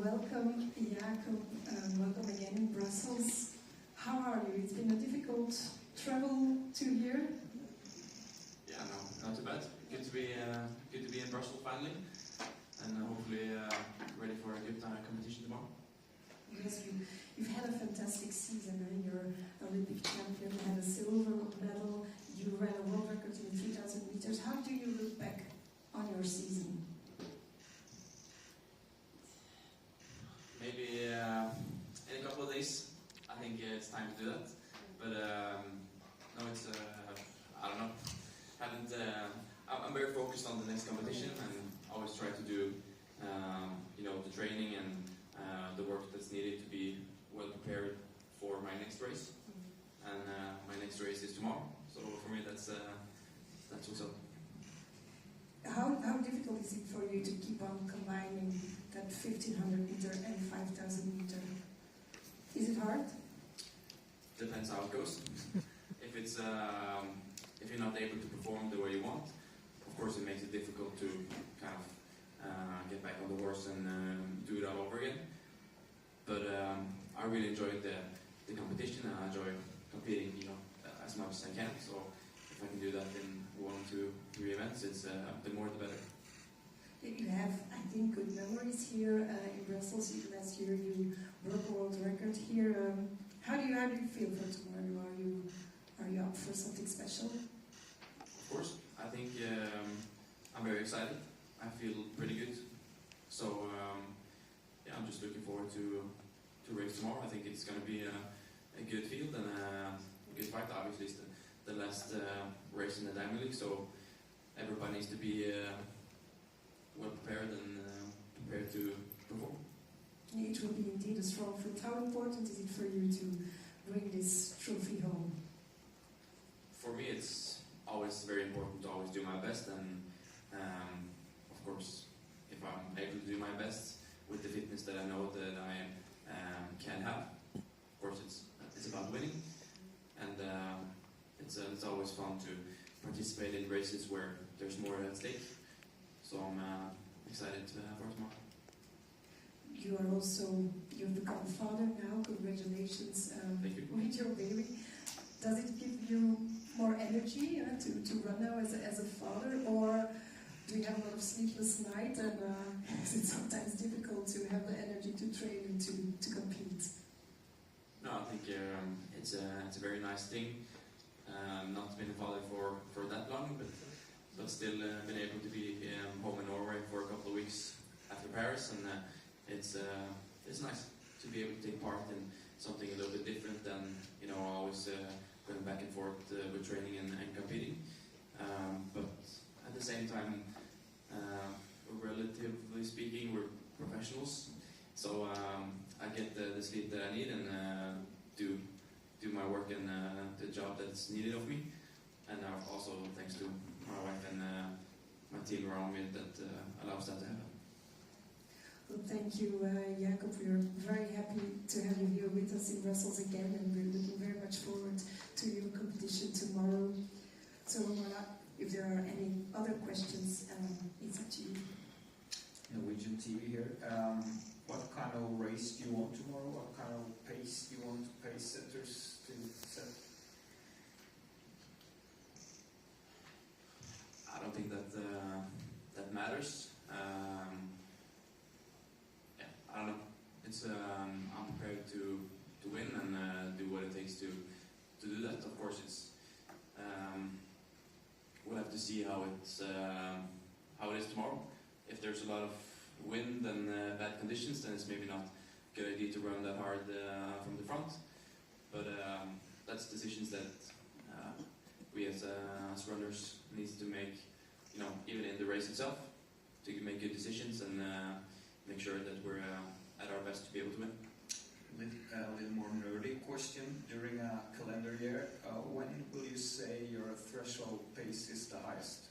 welcome, Jakob. Welcome again in Brussels. How are you? It's been a difficult travel to here. Yeah, no, not too bad. Good to be in Brussels finally, and hopefully ready for a good competition tomorrow. Yes, you've had a fantastic season. You're Olympic champion. You had a silver medal. You ran a world record in 3,000 meters. How do you look back on your season? Maybe in a couple of days, I think it's time to do that. But no, it's I don't know. I'm very focused on the next competition, and always try to do the training and the work that's needed to be well prepared for my next race. And my next race is tomorrow. So for me, that's what's up. How difficult is it for you to keep on combining that 1500 meter and 5000 meter? Is it hard? Depends how it goes. If you're not able to perform the way you want, of course it makes it difficult to kind of get back on the horse and do it all over again. But I really enjoyed the competition, and I enjoy competing, as much as I can. So if I can do that in 1, 2, 3 events, it's the more the better. You have, I think, good memories here in Brussels. Last year you broke a world record here. How do you feel for tomorrow? Are you up for something special? Of course, I think I'm very excited. I feel pretty good. So I'm just looking forward to race tomorrow. I think it's going to be a good field and a good fight. Obviously, it's the last race in the Diamond League, so everybody needs to be well prepared and prepared to perform. It will be indeed a strong field. How important is it for you to bring this trophy home? For me, it's always very important to always do my best, and of course, if I'm able to do my best with the fitness that I know that I can have, of course it's about winning, and it's always fun to participate in races where there's more at stake. So I'm excited for tomorrow. You've become a father now. Congratulations Thank you. with your baby. Does it give you more energy to run now as a father, or do you have a lot of sleepless nights, and is it sometimes difficult to have the energy to train and to compete? No, I think it's a very nice thing. Not been a father for that long, but still been able to be home in Norway for a couple of weeks after Paris, and it's nice to be able to take part in something a little bit different than always going back and forth with training and competing. But at the same time, relatively speaking, we're professionals, so I get the sleep that I need and do my work and the job that's needed of me, and also thanks to my wife and my team around me that allows that to happen. Well, thank you, Jakob. We're very happy to have you here with us in Brussels again, and we're looking very much forward to your competition tomorrow. So, if there are any other questions, it's up to you. Norwegian TV here. What kind of race do you want tomorrow? What kind of pace do you want pace setters to set? I don't think that that matters. I don't know. It's I'm prepared to win and do what it takes to do that. Of course, it's we'll have to see how it is tomorrow. If there's a lot of wind and bad conditions, then it's maybe not a good idea to run that hard from the front. But that's decisions that we as runners need to make. Even in the race itself, to make good decisions and make sure that we're at our best to be able to win. A little more nerdy question. During a calendar year, when will you say your threshold pace is the highest?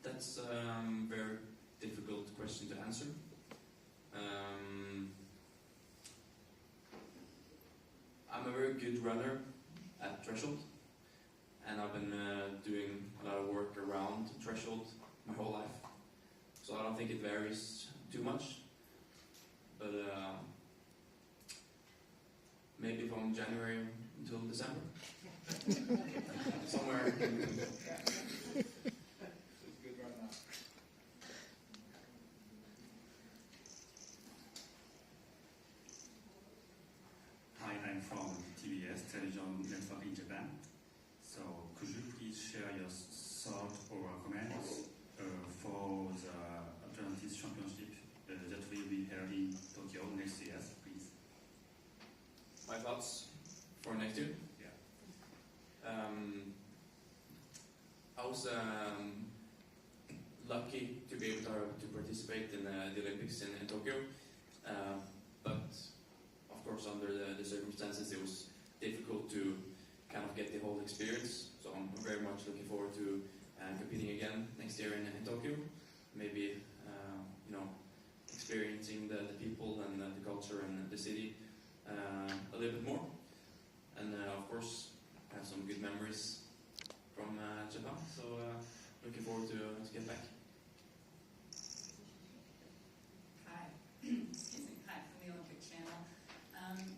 That's a very difficult question to answer. I'm a very good runner at threshold, and I've been doing a lot of work around threshold my whole life. So I don't think it varies too much, but maybe from January until December, somewhere. Hi, I'm from TBS, Television Network in Japan. So could you please share your thoughts or comments for the Alternatives Championship that will be held in Tokyo next year, please? My thoughts for next year? Yeah. I was lucky to be able to participate in the Olympics in Tokyo, but of course under the circumstances it was difficult to kind of get the whole experience. So I'm very much looking forward to competing again next year in Tokyo. Maybe experiencing the people and the culture and the city a little bit more. And of course I have some good memories from Japan. So looking forward to get back. Hi. Excuse me. Hi, from the Olympic Channel.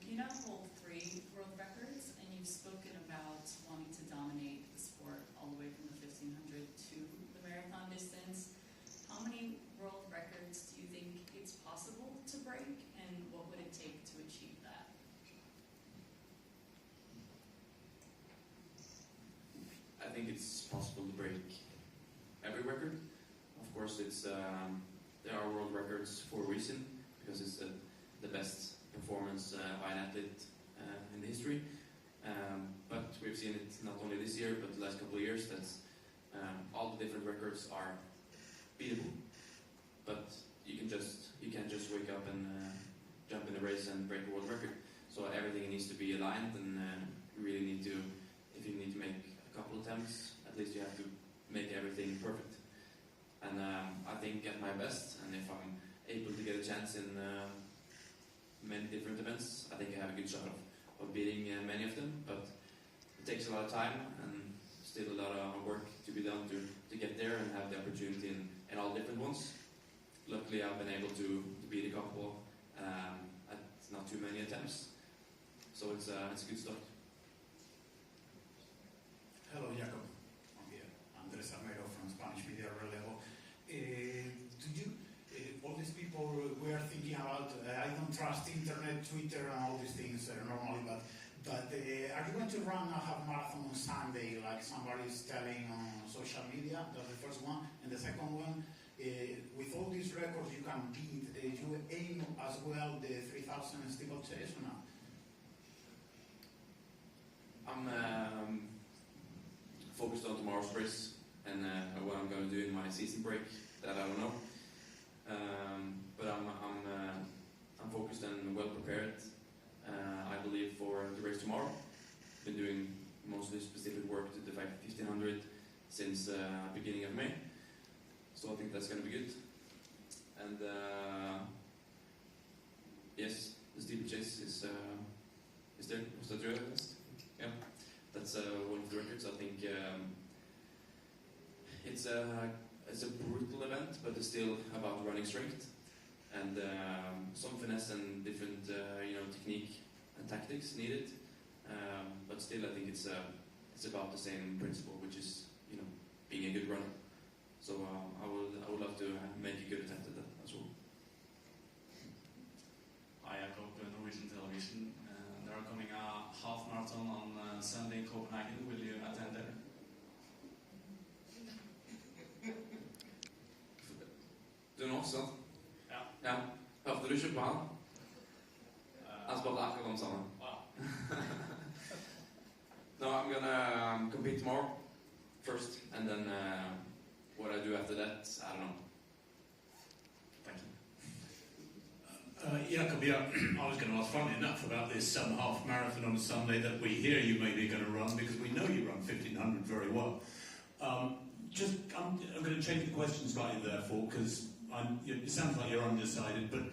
You now hold 3 world records, and you've spoken about wanting to dominate the sport all the way from the 1500 to the marathon distance. How many world records do you think it's possible to break, and what would it take to achieve that? I think it's possible to break every record. Of course, it's there are world records for a reason, because it's the best performance by an athlete in the history. But we've seen it not only this year, but the last couple of years, that all the different records are beatable. But you can't just wake up and jump in a race and break a world record. So everything needs to be aligned, and you really need to, if you need to make a couple attempts, at least you have to make everything perfect. And I think at my best, and if I'm able to get a chance in many different events, I think I have a good shot of beating many of them. But it takes a lot of time and still a lot of work to be done to get there and have the opportunity in all different ones. Luckily, I've been able to beat a couple at not too many attempts, so it's a good start. Hello, Jakob. I'm here. Andres Armero from Spanish Media Relevo. All these people we are thinking about, I don't trust internet, Twitter, and all these things normally, but are you going to run a half marathon on Sunday, like somebody's telling on social media? That's the first one. And the second one, with all these records you can beat, you aim as well the 3,000 steeplechase or not? I'm focused on tomorrow's race and what I'm going to do in my season break. That I don't know. But I'm focused and well prepared. I believe for the race tomorrow. Been doing mostly specific work to the 1500 since beginning of May. So I think that's going to be good. And yes, the steeplechase is there. Was that your list? Yeah, that's one of the records. I think it's a brutal event, but it's still about running strength and some finesse and different technique and tactics needed. But still, I think it's about the same principle, which is being a good runner. So I would love to make a good attempt at that as well. Hi, Jakob, Norwegian Television. There are coming a half marathon on Sunday in Copenhagen. Will you attend there? Du nå også? Ja. Hørte du ikke på han? Han spurte akkurat om samme. No, I'm gonna compete tomorrow first, and then what I do after that, I don't know. Thank you. Jakob, I was going to ask, funny enough, about this half marathon on Sunday that we hear you may be going to run, because we know you run 1500 very well. I'm going to change the question slightly, therefore, because it sounds like you're undecided, but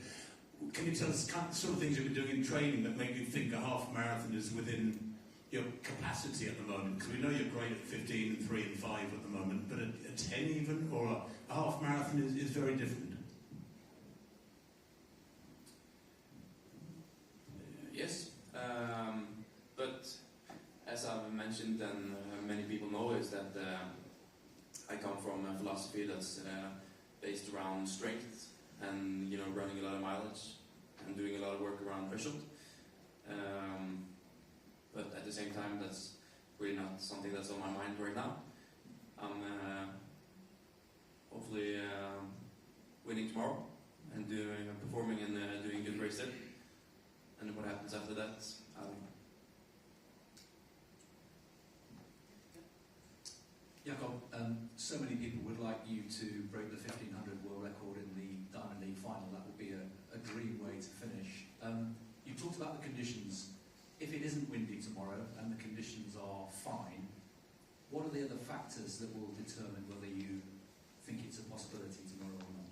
can you tell us sort of things you've been doing in training that make you think a half marathon is within your capacity at the moment? Because we know you're great at 15, 3 and 5 at the moment, but a 10 even, or a half marathon is very different. Yes, but as I've mentioned and many people know is that I come from a philosophy that's based around strength and running a lot of mileage and doing a lot of work around threshold. But at the same time, that's really not something that's on my mind right now. I'm hopefully winning tomorrow and performing and doing a good race there. And what happens after that, I don't know. Jakob, so many people would like you to break the 1500 world record in the Diamond League final. That would be a dream way to finish. You talked about the conditions. If it isn't windy tomorrow and the conditions are fine, what are the other factors that will determine whether you think it's a possibility tomorrow or not?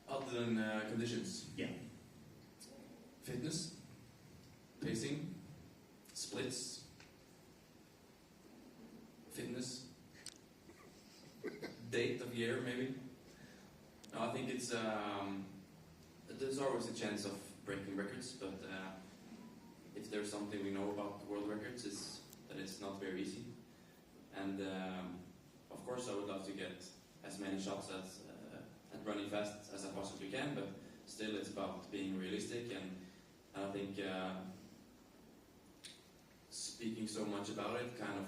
Other than conditions? Yeah. Fitness, pacing, splits, fitness, date of year maybe. No, I think it's there's always a chance of breaking records, but if there's something we know about the world records, it's that it's not very easy. And of course, I would love to get as many shots at running fast as I possibly can, but still, it's about being realistic. And I think speaking so much about it kind of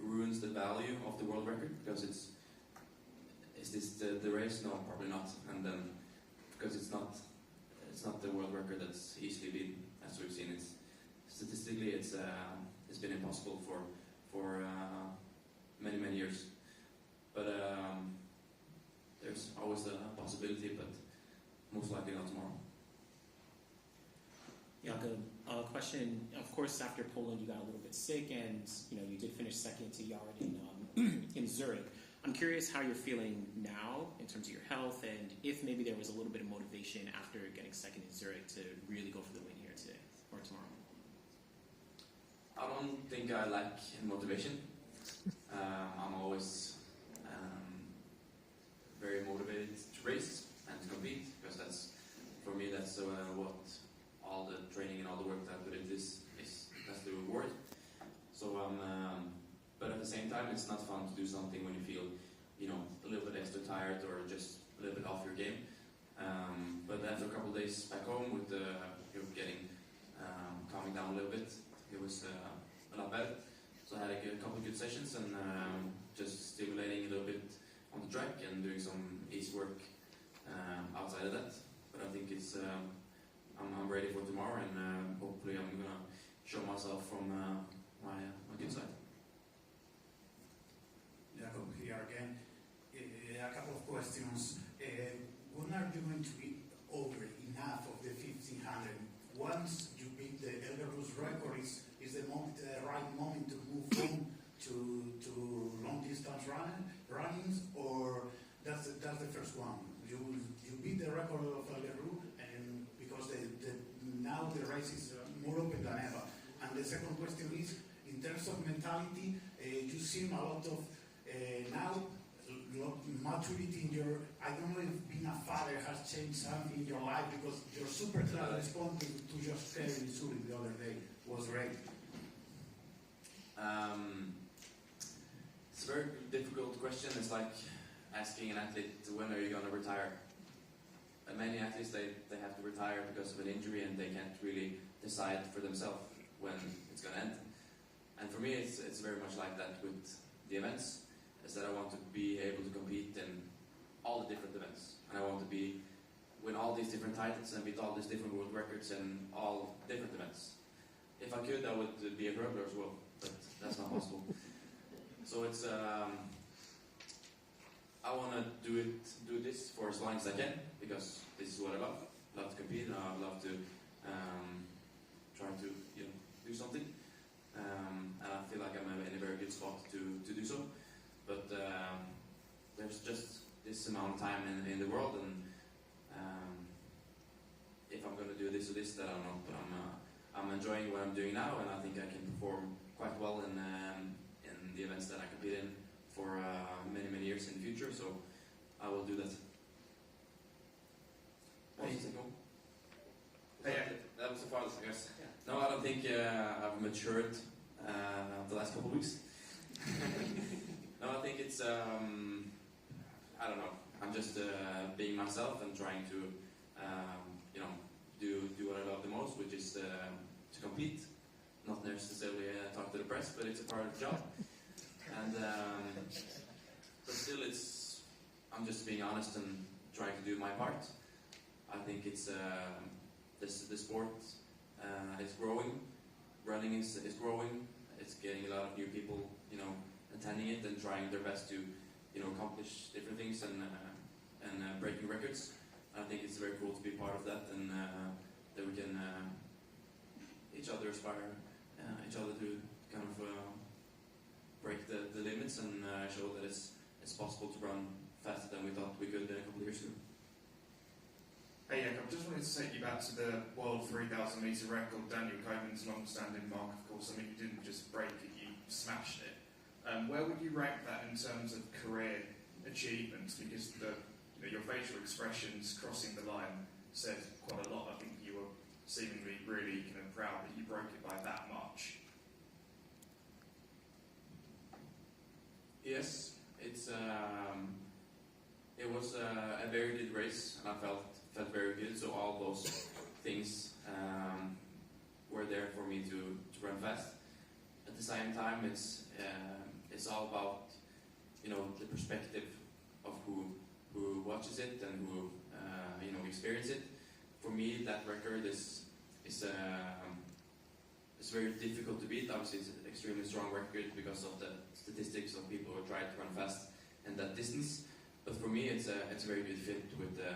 ruins the value of the world record, because is this the race? No, probably not. And then because it's not the world record that's easily beaten, as we've seen. It's statistically it's been impossible for many years. But there's always a possibility, but most likely not tomorrow. Jakob, a question. Of course, after Poland, you got a little bit sick, and you did finish second to Yared in Zurich. I'm curious how you're feeling now in terms of your health, and if maybe there was a little bit of motivation after getting second in Zurich to really go for the win here today or tomorrow. I don't think I lack motivation. I'm always very motivated to race and to compete, because for me that's what all the training and all the work that I put into this that's the reward. So but at the same time, it's not fun to do something when you feel a little bit extra tired or just a little bit off your game. But after a couple of days back home with getting calming down a little bit, it was a lot better. So I had a couple of good sessions and just stimulating a little bit on the track and doing some easy work outside of that. But I think I'm ready for tomorrow, and hopefully I'm gonna show myself from my good side. Jakob here again. A couple of questions. When are you going to be over enough of the 1500? Once you beat the Elgarus record, is the right moment to move on to long distance runnings, or that's the first one? You beat the record of Elgarus, and because now the race is more open than ever. And the second question is, in terms of mentality, you seem a lot of now maturity in your. I don't know if being a father has changed something in your life, because your super club response to your scale in Zurich the other day was great. It's a very difficult question. It's like asking an athlete, when are you going to retire? And many athletes, they have to retire because of an injury, and they can't really decide for themselves when it's going to end. And for me, it's very much like that with the events, is that I want to be able to compete in all the different events. And I want to win all these different titles and beat all these different world records in all different events. If I could, I would be a hurdler as well, but that's not possible. So it's I want to do this for as long as I can, because this is what I love. I love to compete, and I love to try to do something. And I feel like I'm in a very good spot to do so. But there's just this amount of time in the world, and if I'm going to this or this that I'm not, but I'm enjoying what I'm doing now, and I think I can perform quite well in the events that I compete in for many years in the future. So I will do that. What was the second one? That was the farthest, I guess. Yeah. No, I don't think I've matured the last couple of weeks. No, I think it's I don't know. I'm just being myself and trying to do what I love the most, which is to compete. Not necessarily talk to the press, but it's a part of the job. And but still, I'm just being honest and trying to do my part. I think it's the sport is growing. Running is growing. It's getting a lot of new people, attending it and trying their best to, accomplish different things and breaking records. I think it's very cool to be part of that, and that we can each other inspire each other to kind of break the limits and show that it's possible to run faster than we thought we could a couple of years ago. Hey Jakob, just wanted to take you back to the World 3,000 metre record, Daniel Koeman's long-standing mark, of course. I mean, you didn't just break it, you smashed it. Where would you rank that in terms of career achievements? Because your facial expressions crossing the line said quite a lot. I think you were seemingly really kind of proud that you broke it by that much. Yes, it was a very good race, and I felt very good. So all those things were there for me to run fast. At the same time, it's all about the perspective of who watches it and who experience it. For me, that record is very difficult to beat. Obviously, it's an extremely strong record because of the statistics of people who try to run fast in that distance. But for me, it's a very good fit with the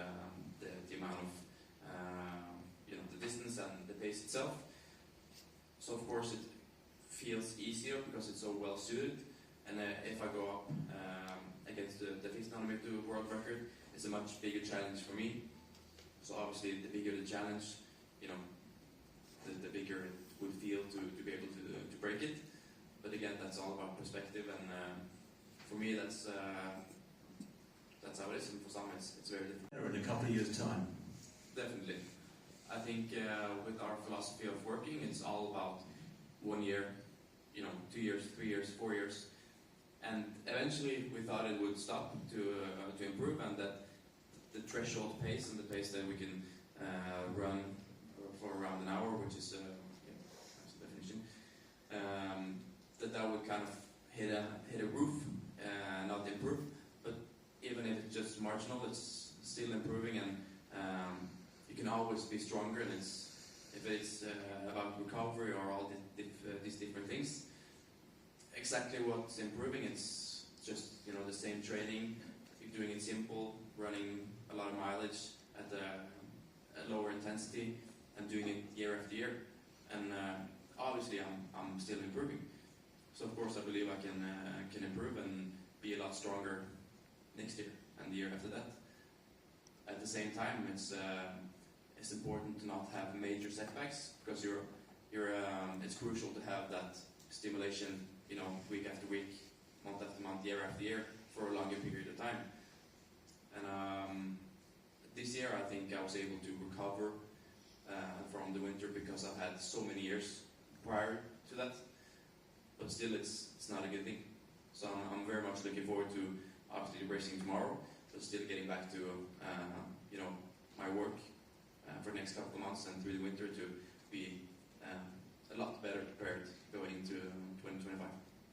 amount of the distance and the pace itself. So of course, it feels easier because it's so well suited. And if I go up against the 1500 meter world record, it's a much bigger challenge for me. So obviously, the bigger the challenge, the bigger it would feel to be able to break it. But again, that's all about perspective, and for me, that's how it is, and for some, it's very different. In a couple of years' time. Definitely. I think with our philosophy of working, it's all about 1 year, 2 years, 3 years, 4 years. And eventually we thought it would stop to improve, and that the threshold pace and the pace that we can run for around an hour, which is that's the definition, that would kind of hit a roof, not improve. But even if it's just marginal, it's still improving, and you can always be stronger. And if it's about recovery or all these different things. Exactly what's improving, it's just the same training, doing it simple, running a lot of mileage at a lower intensity, and doing it year after year. And obviously I'm still improving. So of course I believe I can improve and be a lot stronger next year and the year after that. At the same time, it's important to not have major setbacks, because it's crucial to have that stimulation, week after week, month after month, year after year, for a longer period of time. And this year, I think I was able to recover from the winter, because I've had so many years prior to that. But still, it's not a good thing. So I'm very much looking forward to obviously racing tomorrow, but still getting back to my work for the next couple of months and through the winter to be a lot better